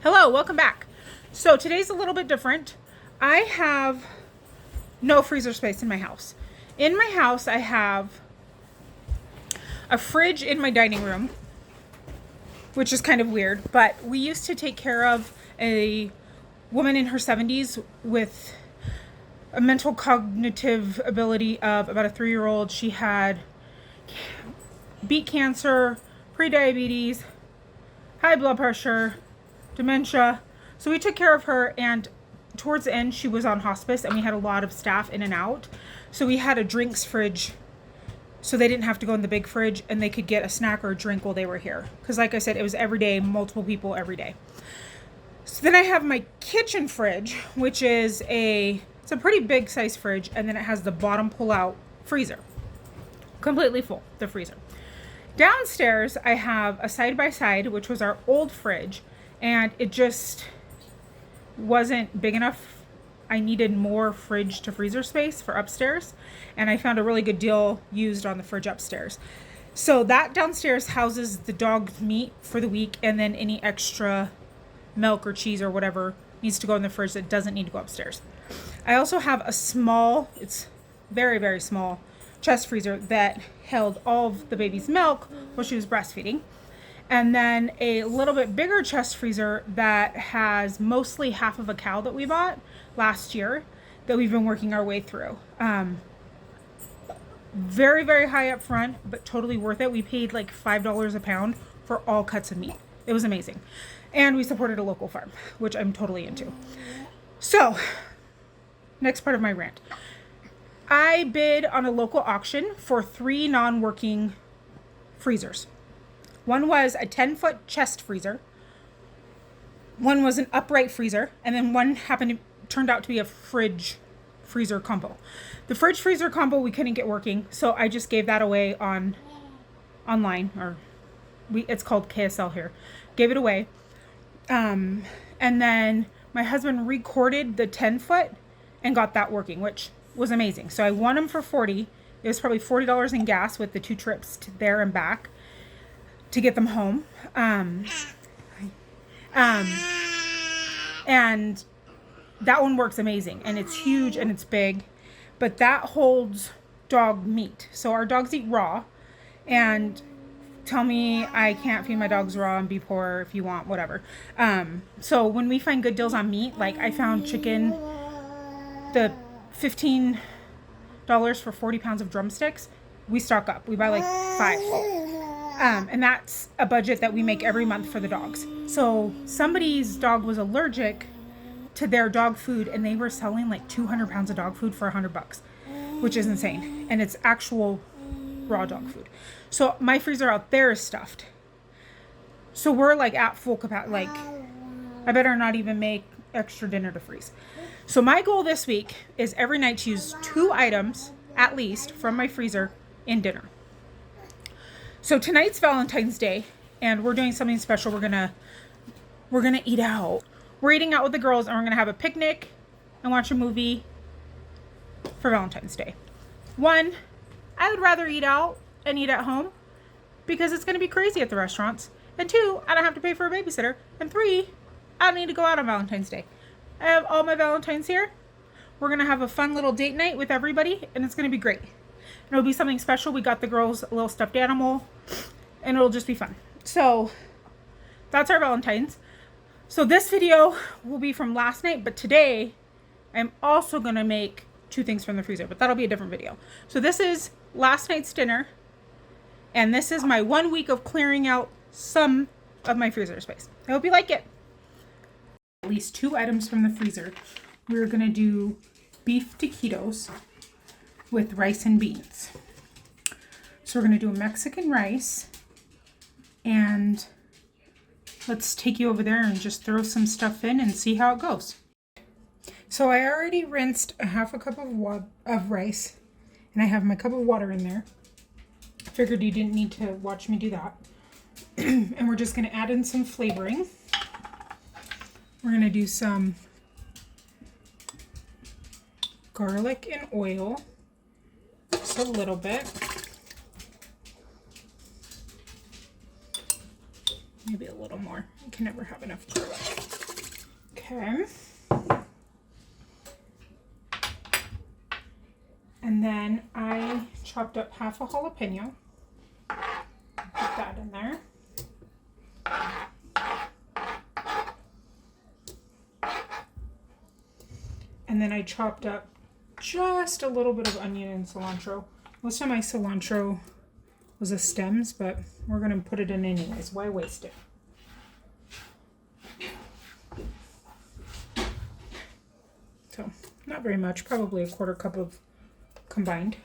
Hello, welcome back. So today's a little bit different. I have no freezer space in my house. In my house, I have a fridge in my dining room, which is kind of weird, but we used to take care of a woman in her 70s with a mental cognitive ability of about a 3-year-old. She had beet cancer, prediabetes, high blood pressure, dementia. So we took care of her, and towards the end she was on hospice and we had a lot of staff in and out. So we had a drinks fridge so they didn't have to go in the big fridge and they could get a snack or a drink while they were here. Because like I said, it was every day, multiple people every day. So then I have my kitchen fridge, which is it's a pretty big size fridge, and then it has the bottom pull out freezer. Completely full, the freezer. Downstairs I have a side-by-side, which was our old fridge, and it just wasn't big enough. I needed more fridge to freezer space for upstairs, and I found a really good deal used on the fridge upstairs. So that downstairs houses the dog's meat for the week, and then any extra milk or cheese or whatever needs to go in the fridge that doesn't need to go upstairs. I also have a small, it's very, very small chest freezer that held all of the baby's milk while she was breastfeeding. And then a little bit bigger chest freezer that has mostly half of a cow that we bought last year that we've been working our way through. Very, very high up front, but totally worth it. We paid like $5 a pound for all cuts of meat. It was amazing. And we supported a local farm, which I'm totally into. So, next part of my rant. I bid on a local auction for 3 non-working freezers. One was a 10-foot chest freezer. One was an upright freezer. And then one turned out to be a fridge freezer combo. The fridge freezer combo we couldn't get working, so I just gave that away online, or it's called KSL here. Gave it away. And then my husband recorded the 10-foot and got that working, which was amazing. So I won them for $40. It was probably $40 in gas with the 2 trips to there and back to get them home. And that one works amazing, and it's huge and it's big, but that holds dog meat. So our dogs eat raw, and tell me I can't feed my dogs raw and be poor if you want, whatever. So when we find good deals on meat, like I found chicken, the $15 for 40 pounds of drumsticks, we stock up. We buy like 5. And that's a budget that we make every month for the dogs. So somebody's dog was allergic to their dog food, and they were selling like 200 pounds of dog food for $100, which is insane. And it's actual raw dog food. So my freezer out there is stuffed. So we're like at full capacity. Like I better not even make extra dinner to freeze. So my goal this week is every night to use 2 items at least from my freezer in dinner. So tonight's Valentine's Day, and we're doing something special. We're gonna eat out. We're eating out with the girls, and we're gonna have a picnic and watch a movie for Valentine's Day. 1, I would rather eat out and eat at home because it's gonna be crazy at the restaurants. And 2, I don't have to pay for a babysitter. And 3, I don't need to go out on Valentine's Day. I have all my Valentines here. We're gonna have a fun little date night with everybody, and it's gonna be great. It'll be something special. We got the girls a little stuffed animal, and it'll just be fun. So that's our Valentine's. So this video will be from last night, but today I'm also going to make 2 things from the freezer, but that'll be a different video. So this is last night's dinner, and this is my 1 week of clearing out some of my freezer space. I hope you like it. At least 2 items from the freezer. We're going to do beef taquitos with rice and beans. So we're going to do a Mexican rice, and let's take you over there and just throw some stuff in and see how it goes. So I already rinsed a half a cup of rice, and I have my cup of water in there. I figured you didn't need to watch me do that. And we're just going to add in some flavoring. We're going to do some garlic and oil. Just a little bit. maybe a little more. You can never have enough garlic. Okay. And then I chopped up half a jalapeno. Put that in there. And then I chopped up just a little bit of onion and cilantro. Most of my cilantro was the stems, but we're going to put it in anyways. Why waste it? So, not very much. Probably a 1/4 cup of combined.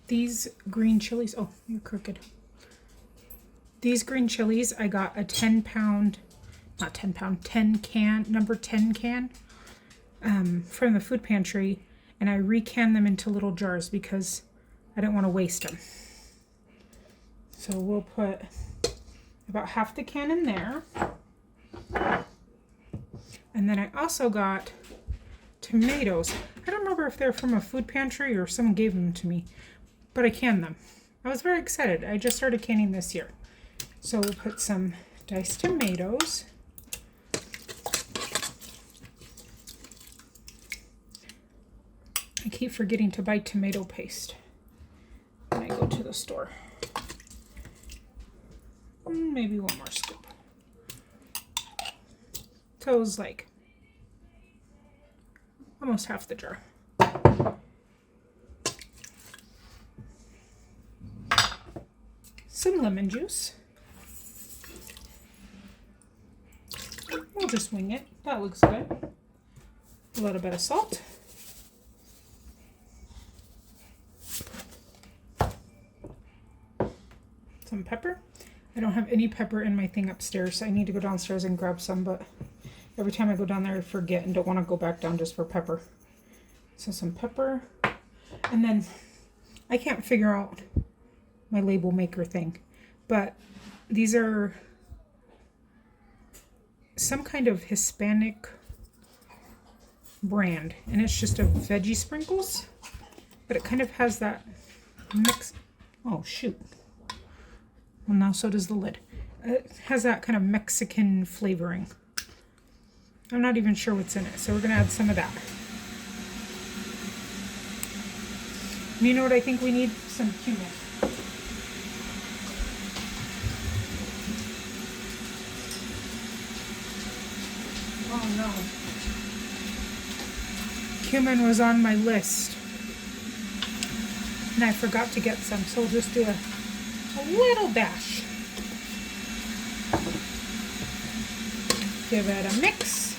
These green chilies, oh, you're crooked. These green chilies, I got a 10 can, number 10 can from the food pantry, and I recanned them into little jars because I didn't want to waste them. So we'll put about half the can in there. And then I also got tomatoes. I don't remember if they're from a food pantry or someone gave them to me, but I canned them. I was very excited. I just started canning this year. So we'll put some diced tomatoes. I keep forgetting to buy tomato paste when I go to the store. Maybe one more scoop. So it was like almost half the jar. Some lemon juice. We'll just wing it. That looks good. A little bit of salt. Some pepper. I don't have any pepper in my thing upstairs, so I need to go downstairs and grab some, but every time I go down there I forget and don't want to go back down just for pepper. So some pepper. And then I can't figure out my label maker thing, but these are some kind of Hispanic brand, and it's just a veggie sprinkles, but it kind of has that mix. Oh shoot. Well, now so does the lid. It has that kind of Mexican flavoring. I'm not even sure what's in it, so we're gonna add some of that. And you know what I think we need? Some cumin. Oh no. Cumin was on my list, and I forgot to get some, so we'll just do a little dash. Give it a mix.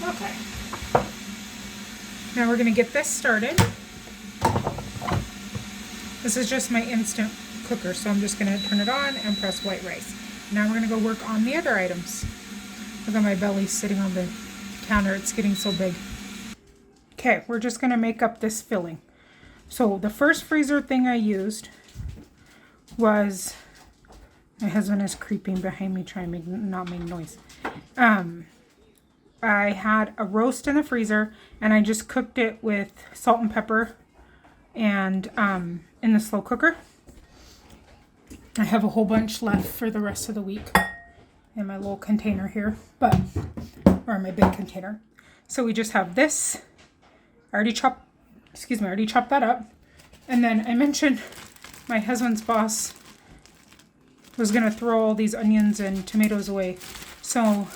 Okay. Now we're going to get this started. This is just my instant cooker, so I'm just going to turn it on and press white rice. Now we're going to go work on the other items. Look at my belly sitting on the counter. It's getting so big. Okay, we're just going to make up this filling. So the first freezer thing I used was, my husband is creeping behind me trying to not make noise. I had a roast in the freezer, and I just cooked it with salt and pepper and in the slow cooker. I have a whole bunch left for the rest of the week in my little container here, or my big container. So we just have this. I already chopped that up. And then I mentioned my husband's boss was going to throw all these onions and tomatoes away. So,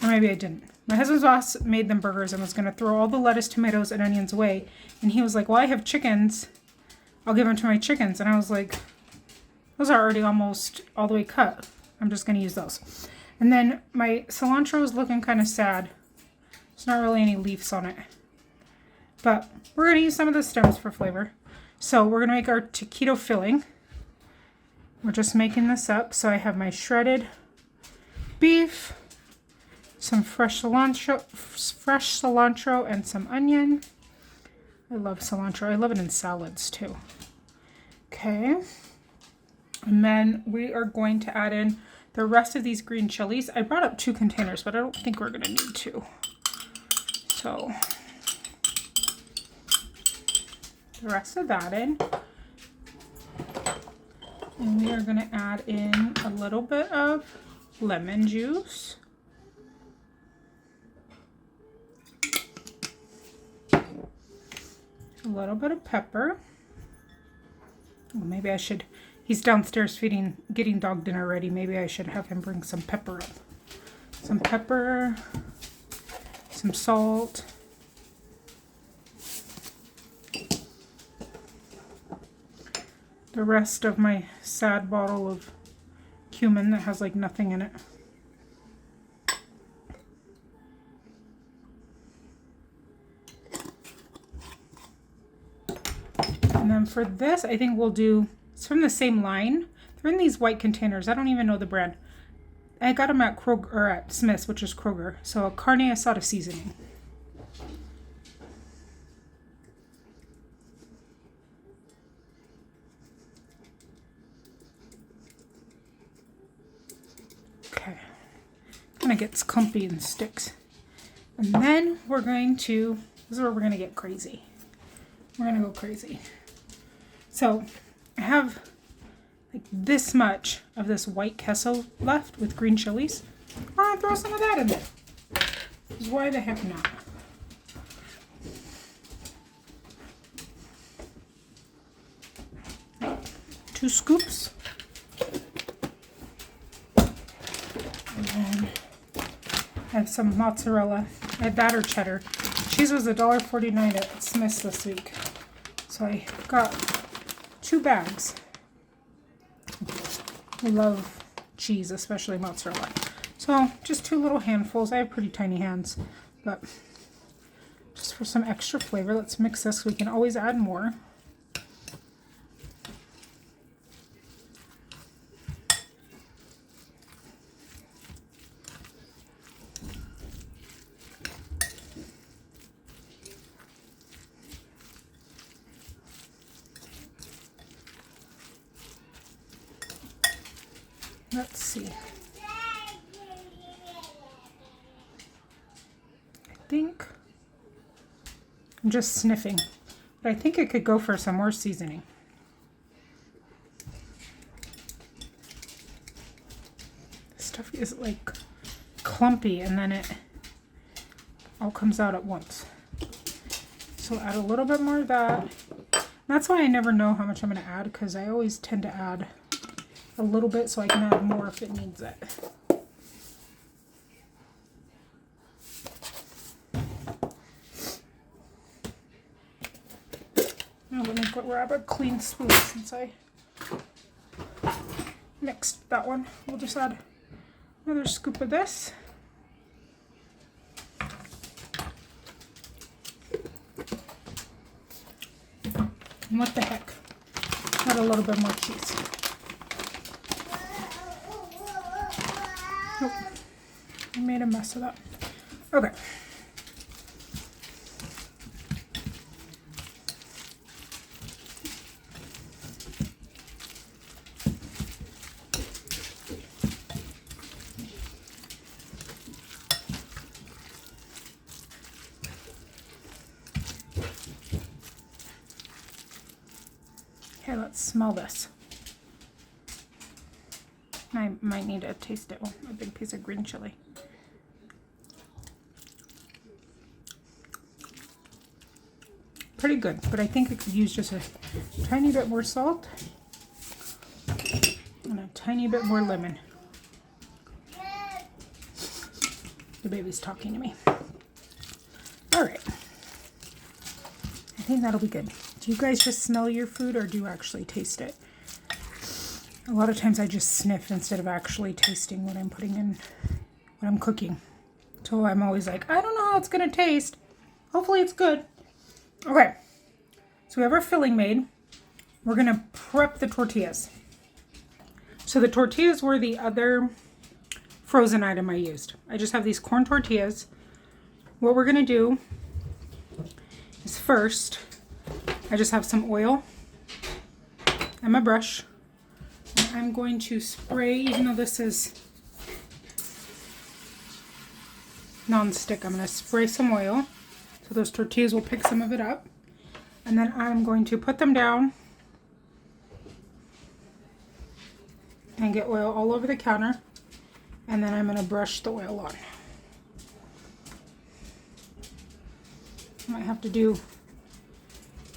or maybe I didn't. My husband's boss made them burgers and was going to throw all the lettuce, tomatoes, and onions away. And he was like, well, I have chickens. I'll give them to my chickens. And I was like, those are already almost all the way cut. I'm just going to use those. And then my cilantro is looking kind of sad. There's not really any leaves on it. But we're going to use some of the stems for flavor. So we're going to make our taquito filling. We're just making this up. So I have my shredded beef, some fresh cilantro, and some onion. I love cilantro. I love it in salads too. Okay. And then we are going to add in the rest of these green chilies. I brought up 2 containers, but I don't think we're gonna need 2. So the rest of that in. And we are gonna add in a little bit of lemon juice. A little bit of pepper. Well, maybe I should, he's downstairs getting dog dinner ready. Maybe I should have him bring some pepper up. Some pepper, some salt. The rest of my sad bottle of cumin that has like nothing in it. And then for this, I think we'll do, it's from the same line. They're in these white containers. I don't even know the brand. I got them at Kroger, or at Smith's, which is Kroger. So a carne asada seasoning. Okay. Kind of gets clumpy and sticks. And then we're going to, this is where we're going to get crazy. We're going to go crazy. So I have like this much of this white queso left with green chilies. I'm going to throw some of that in there. Why the heck not? Two scoops. And then I have some mozzarella. I had that or cheddar. Cheese was $1.49 at Smith's this week. So I got 2 bags. I love cheese, especially mozzarella. So just 2 little handfuls. I have pretty tiny hands, but just for some extra flavor, let's mix this. We can always add more. Let's see. I think I'm just sniffing, but I think it could go for some more seasoning. This stuff is like clumpy and then it all comes out at once. So add a little bit more of that. That's why I never know how much I'm going to add, because I always tend to add a little bit so I can add more if it needs it. Now let me grab a clean spoon since I mixed that one. We'll just add another scoop of this. And what the heck? Add a little bit more cheese. Nope. I made a mess of that. Okay. Okay, let's smell this. I might need to taste it. Oh, a big piece of green chili. Pretty good, but I think I could use just a tiny bit more salt and a tiny bit more lemon. The baby's talking to me. All right. I think that'll be good. Do you guys just smell your food or do you actually taste it? A lot of times I just sniff instead of actually tasting what I'm putting in, what I'm cooking. So I'm always like, I don't know how it's going to taste. Hopefully it's good. Okay. So we have our filling made. We're going to prep the tortillas. So the tortillas were the other frozen item I used. I just have these corn tortillas. What we're going to do is first, I just have some oil and my brush. I'm going to spray, even though this is non-stick, I'm going to spray some oil so those tortillas will pick some of it up. And then I'm going to put them down and get oil all over the counter. And then I'm going to brush the oil on. I might have to do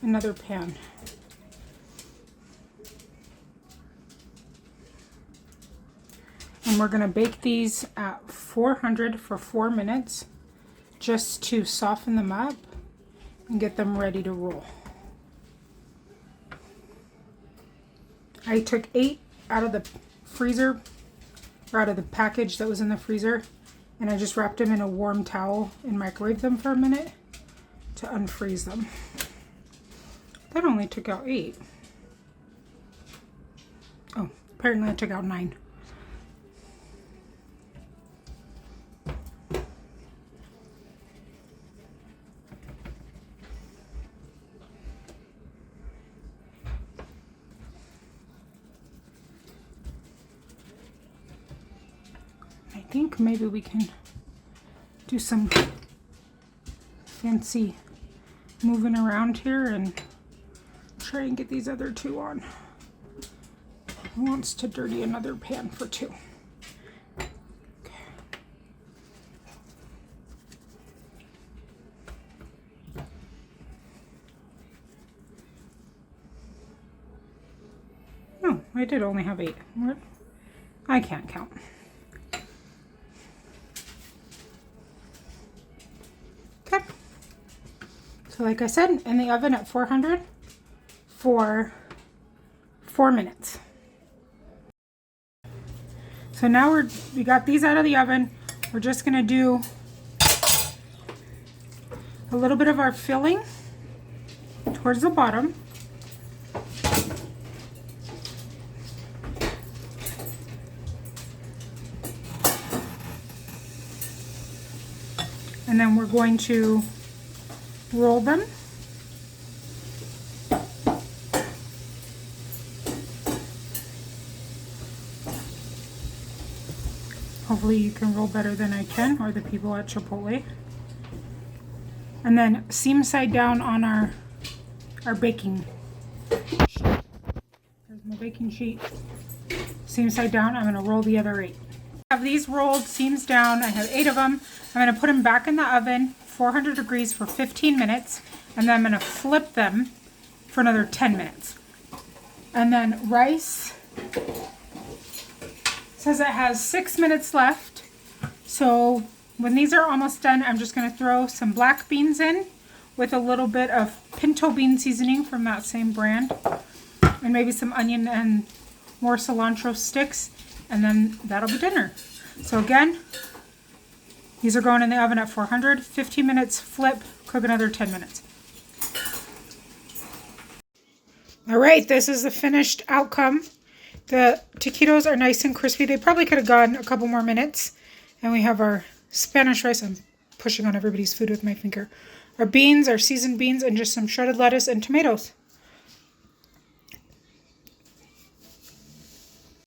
another pan. And we're going to bake these at 400 for 4 minutes just to soften them up and get them ready to roll. I took 8 out of the freezer, or out of the package that was in the freezer, and I just wrapped them in a warm towel and microwaved them for a minute to unfreeze them. That only took out 8. Oh, apparently I took out 9. I think maybe we can do some fancy moving around here and try and get these other 2 on. Who wants to dirty another pan for 2? Okay. Oh, I did only have 8. What? I can't count. Okay. So like I said, in the oven at 400 for 4 minutes. So now we got these out of the oven. We're just gonna do a little bit of our filling towards the bottom. And then we're going to roll them. Hopefully you can roll better than I can, or the people at Chipotle. And then seam side down on our baking sheet. There's my baking sheet. Seam side down, I'm going to roll the other 8. I have these rolled seams down. I have 8 of them. I'm going to put them back in the oven, 400 degrees for 15 minutes, and then I'm going to flip them for another 10 minutes. And then rice says it has 6 minutes left. So when these are almost done, I'm just going to throw some black beans in with a little bit of pinto bean seasoning from that same brand, and maybe some onion and more cilantro sticks, and then that'll be dinner. So again, these are going in the oven at 400, 15 minutes, flip, cook another 10 minutes. All right, this is the finished outcome. The taquitos are nice and crispy. They probably could have gone a couple more minutes. And we have our Spanish rice. I'm pushing on everybody's food with my finger. Our beans, our seasoned beans, and just some shredded lettuce and tomatoes.